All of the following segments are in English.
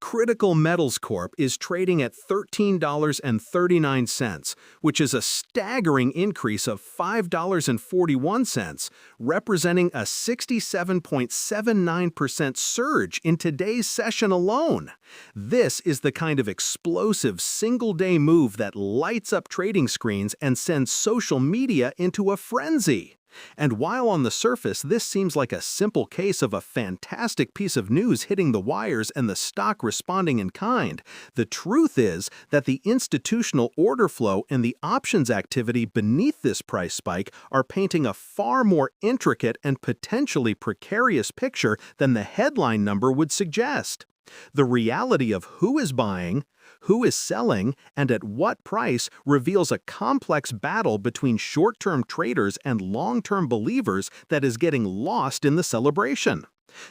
Critical Metals Corp is trading at $13.39, which is a staggering increase of $5.41, representing a 67.79% surge in today's session alone. This is the kind of explosive single-day move that lights up trading screens and sends social media into a frenzy. And while on the surface this seems like a simple case of a fantastic piece of news hitting the wires and the stock responding in kind, the truth is that the institutional order flow and the options activity beneath this price spike are painting a far more intricate and potentially precarious picture than the headline number would suggest. The reality of who is buying, who is selling, and at what price reveals a complex battle between short-term traders and long-term believers that is getting lost in the celebration.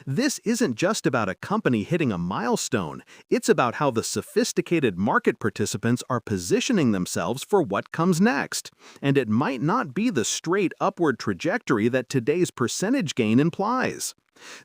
This isn't just about a company hitting a milestone, it's about how the sophisticated market participants are positioning themselves for what comes next. And it might not be the straight upward trajectory that today's percentage gain implies.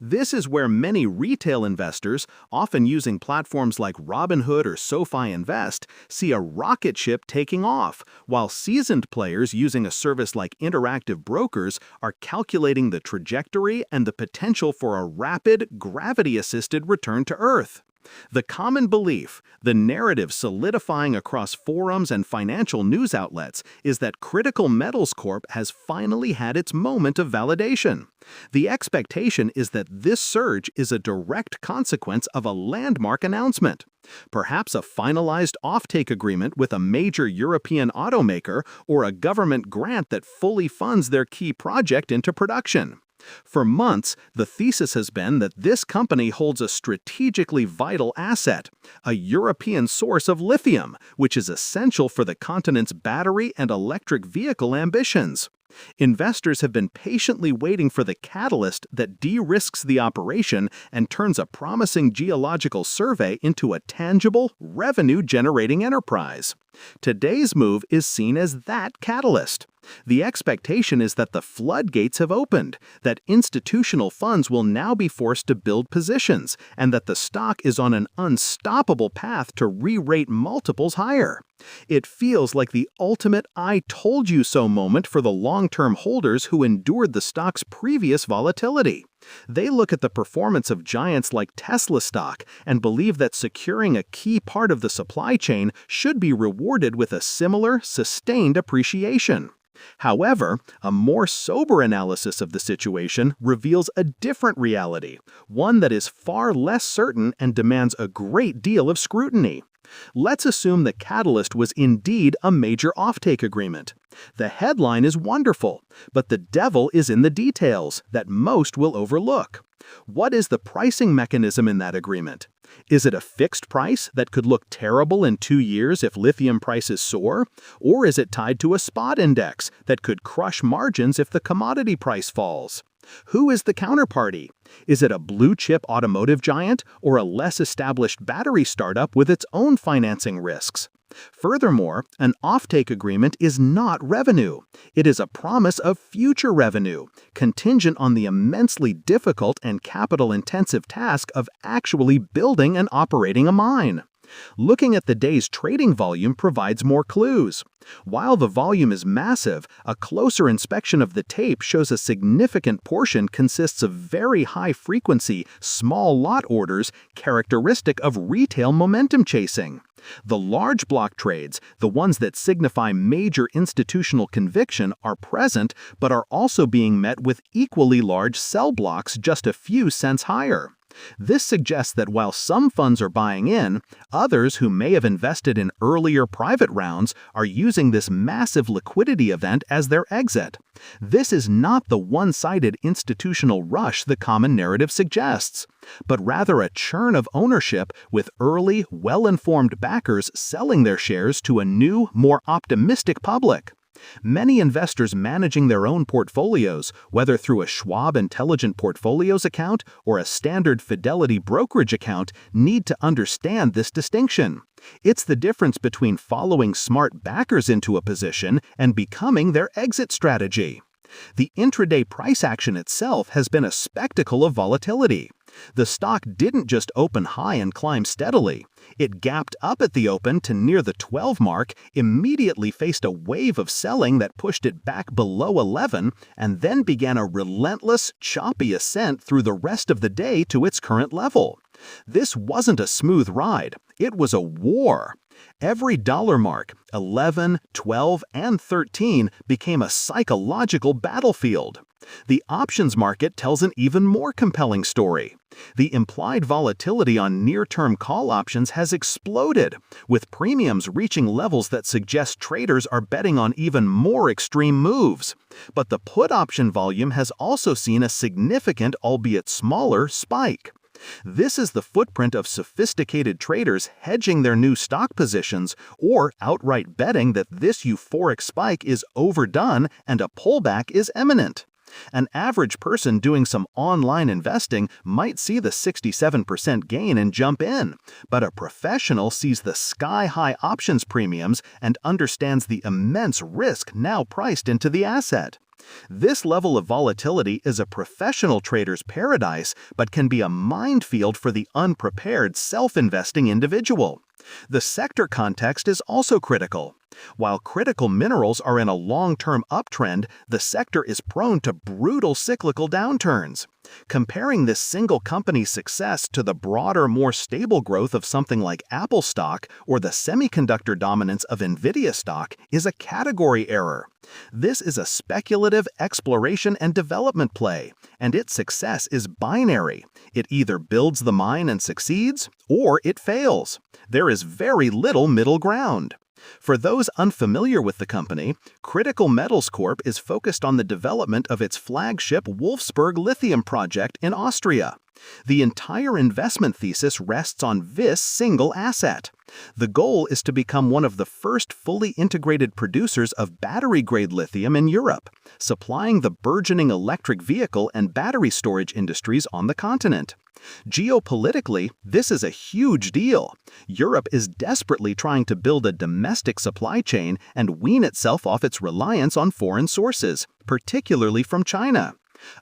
This is where many retail investors, often using platforms like Robinhood or SoFi Invest, see a rocket ship taking off, while seasoned players using a service like Interactive Brokers are calculating the trajectory and the potential for a rapid, gravity-assisted return to Earth. The common belief, the narrative solidifying across forums and financial news outlets, is that Critical Metals Corp has finally had its moment of validation. The expectation is that this surge is a direct consequence of a landmark announcement. Perhaps a finalized offtake agreement with a major European automaker or a government grant that fully funds their key project into production. For months, the thesis has been that this company holds a strategically vital asset, a European source of lithium, which is essential for the continent's battery and electric vehicle ambitions. Investors have been patiently waiting for the catalyst that de-risks the operation and turns a promising geological survey into a tangible, revenue-generating enterprise. Today's move is seen as that catalyst. The expectation is that the floodgates have opened, that institutional funds will now be forced to build positions, and that the stock is on an unstoppable path to re-rate multiples higher. It feels like the ultimate "I told you so" moment for the long-term holders who endured the stock's previous volatility. They look at the performance of giants like Tesla stock and believe that securing a key part of the supply chain should be rewarded with a similar, sustained appreciation. However, a more sober analysis of the situation reveals a different reality, one that is far less certain and demands a great deal of scrutiny. Let's assume the catalyst was indeed a major offtake agreement. The headline is wonderful, but the devil is in the details that most will overlook. What is the pricing mechanism in that agreement? Is it a fixed price that could look terrible in 2 years if lithium prices soar? Or is it tied to a spot index that could crush margins if the commodity price falls? Who is the counterparty? Is it a blue-chip automotive giant or a less established battery startup with its own financing risks? Furthermore, an offtake agreement is not revenue. It is a promise of future revenue, contingent on the immensely difficult and capital-intensive task of actually building and operating a mine. Looking at the day's trading volume provides more clues. While the volume is massive, a closer inspection of the tape shows a significant portion consists of very high-frequency, small lot orders characteristic of retail momentum chasing. The large block trades, the ones that signify major institutional conviction, are present but are also being met with equally large sell blocks just a few cents higher. This suggests that while some funds are buying in, others who may have invested in earlier private rounds are using this massive liquidity event as their exit. This is not the one-sided institutional rush the common narrative suggests, but rather a churn of ownership with early, well-informed backers selling their shares to a new, more optimistic public. Many investors managing their own portfolios, whether through a Schwab Intelligent Portfolios account or a standard Fidelity brokerage account, need to understand this distinction. It's the difference between following smart backers into a position and becoming their exit strategy. The intraday price action itself has been a spectacle of volatility. The stock didn't just open high and climb steadily. It gapped up at the open to near the 12 mark, immediately faced a wave of selling that pushed it back below 11, and then began a relentless, choppy ascent through the rest of the day to its current level. This wasn't a smooth ride. It was a war. Every dollar mark, 11, 12, and 13, became a psychological battlefield. The options market tells an even more compelling story. The implied volatility on near-term call options has exploded, with premiums reaching levels that suggest traders are betting on even more extreme moves. But the put option volume has also seen a significant, albeit smaller, spike. This is the footprint of sophisticated traders hedging their new stock positions or outright betting that this euphoric spike is overdone and a pullback is imminent. An average person doing some online investing might see the 67% gain and jump in, but a professional sees the sky-high options premiums and understands the immense risk now priced into the asset. This level of volatility is a professional trader's paradise, but can be a minefield for the unprepared self-investing individual. The sector context is also critical. While critical minerals are in a long-term uptrend, the sector is prone to brutal cyclical downturns. Comparing this single company's success to the broader, more stable growth of something like Apple stock or the semiconductor dominance of Nvidia stock is a category error. This is a speculative exploration and development play, and its success is binary. It either builds the mine and succeeds, or it fails. There is very little middle ground. For those unfamiliar with the company, Critical Metals Corp is focused on the development of its flagship Wolfsberg Lithium Project in Austria. The entire investment thesis rests on this single asset. The goal is to become one of the first fully integrated producers of battery-grade lithium in Europe, supplying the burgeoning electric vehicle and battery storage industries on the continent. Geopolitically, this is a huge deal. Europe is desperately trying to build a domestic supply chain and wean itself off its reliance on foreign sources, particularly from China.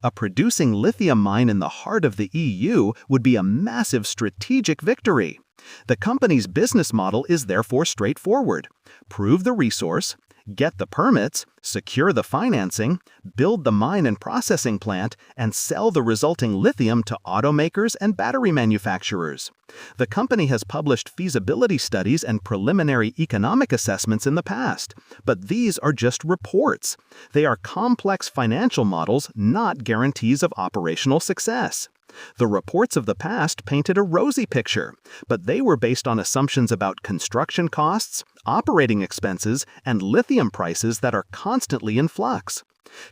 A producing lithium mine in the heart of the EU would be a massive strategic victory. The company's business model is therefore straightforward. Prove the resource, get the permits, secure the financing, build the mine and processing plant, and sell the resulting lithium to automakers and battery manufacturers. The company has published feasibility studies and preliminary economic assessments in the past, but these are just reports. They are complex financial models, not guarantees of operational success. The reports of the past painted a rosy picture, but they were based on assumptions about construction costs, operating expenses, and lithium prices that are constantly in flux.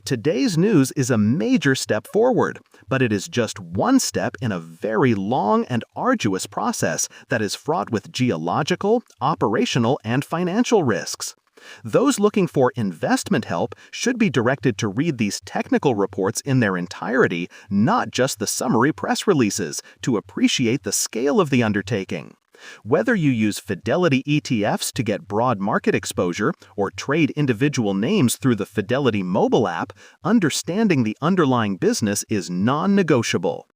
Today's news is a major step forward, but it is just one step in a very long and arduous process that is fraught with geological, operational, and financial risks. Those looking for investment help should be directed to read these technical reports in their entirety, not just the summary press releases, to appreciate the scale of the undertaking. Whether you use Fidelity ETFs to get broad market exposure or trade individual names through the Fidelity mobile app, understanding the underlying business is non-negotiable.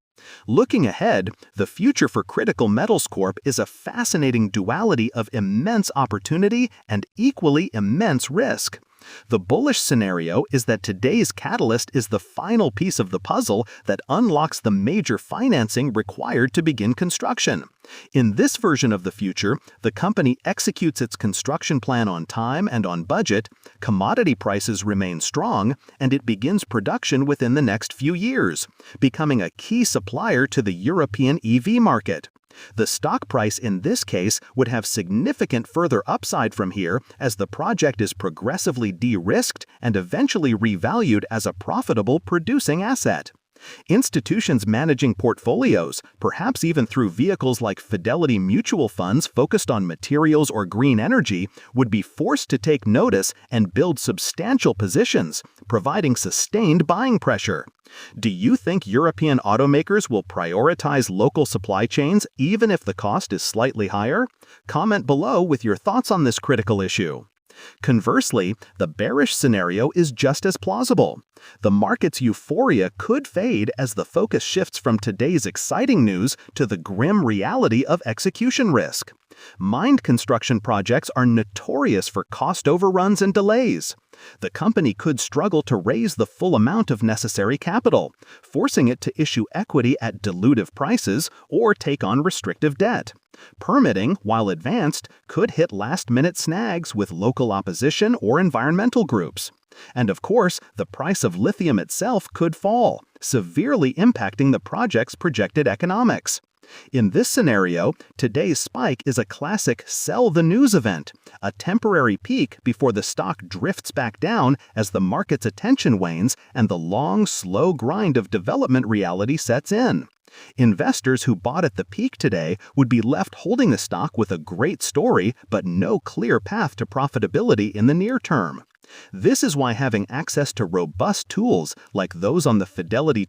Looking ahead, the future for Critical Metals Corp is a fascinating duality of immense opportunity and equally immense risk. The bullish scenario is that today's catalyst is the final piece of the puzzle that unlocks the major financing required to begin construction. In this version of the future, the company executes its construction plan on time and on budget, commodity prices remain strong, and it begins production within the next few years, becoming a key supplier to the European EV market. The stock price in this case would have significant further upside from here as the project is progressively de-risked and eventually revalued as a profitable producing asset. Institutions managing portfolios, perhaps even through vehicles like Fidelity mutual funds focused on materials or green energy, would be forced to take notice and build substantial positions, providing sustained buying pressure. Do you think European automakers will prioritize local supply chains even if the cost is slightly higher? Comment below with your thoughts on this critical issue. Conversely, the bearish scenario is just as plausible. The market's euphoria could fade as the focus shifts from today's exciting news to the grim reality of execution risk. Mine construction projects are notorious for cost overruns and delays. The company could struggle to raise the full amount of necessary capital, forcing it to issue equity at dilutive prices or take on restrictive debt. Permitting, while advanced, could hit last-minute snags with local opposition or environmental groups. And of course, the price of lithium itself could fall, severely impacting the project's projected economics. In this scenario, today's spike is a classic sell the news event, a temporary peak before the stock drifts back down as the market's attention wanes and the long, slow grind of development reality sets in. Investors who bought at the peak today would be left holding the stock with a great story but no clear path to profitability in the near term. This is why having access to robust tools like those on the Fidelity